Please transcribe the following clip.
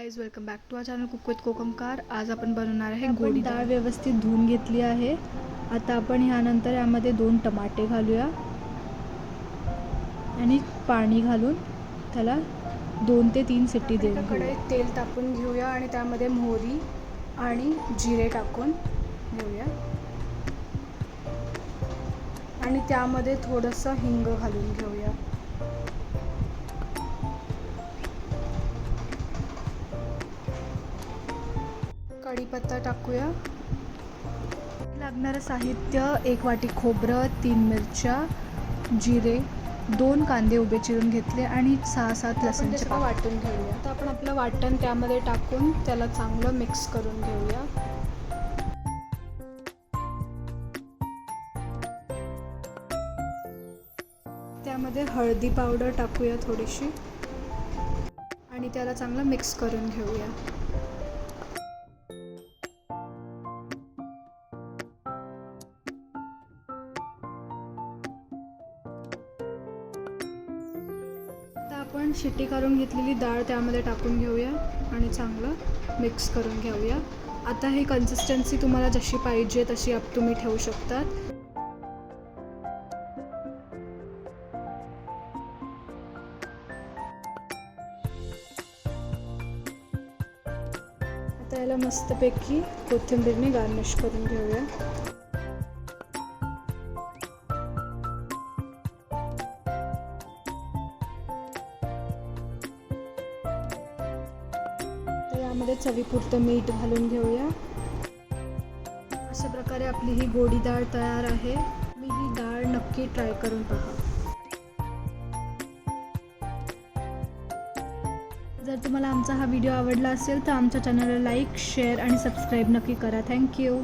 Guys, welcome back to our channel cook with Kokamkar. आज आपण बनवणार आहे गोडी डाळ व्यवस्थित धुवून घेतली आहे। आता आपण ह्यानंतर यामध्ये 2 टमाटे घालूया आणि पाणी घालून त्याला 2 ते 3 शिट्टी देऊन कढईत तेल टाकून घेऊया आणि त्यामध्ये मोहरी आणि जिरे टाकून घेऊया आणि त्यामध्ये थोडंसं हिंग घालून घेऊया। कढीपत्ता टाकूया। लागणारं साहित्य 1 वाटी खोबरं, 3 मिरच्या, जिरे, 2 कांदे उभे चिरून घेतले आणि 6-7 लसूणचे पाकळ्या वाटून घेऊया। आता आपण आपलं वाटण त्यामध्ये टाकून त्याला चांगलं मिक्स करून घेऊया। त्यामध्ये हळदी पावडर टाकूया थोडीशी आणि त्याला चांगलं मिक्स करून घेऊया। आपण शिट्टी काढून घेतलेली डाळ त्यामध्ये टाकून घेऊया आणि चांगलं मिक्स करून घेऊया। आता ही कन्सिस्टन्सी तुम्हाला जशी पाहिजे तशी तुम्ही ठेवू शकता। आता याला मस्तपैकी कोथिंबीरने गार्निश करून घेऊया। यामध्ये चवीपुरतं मीठ घालून घेऊया। अशा प्रकारे आपली ही गोडी डाळ तयार आहे। मी ही डाळ नक्की ट्राय करून पहा। जर तुम्हाला आमचा हा व्हिडिओ आवडला असेल तर आमच्या चॅनलला लाईक, शेअर आणि सबस्क्राईब नक्की करा। थँक्यू।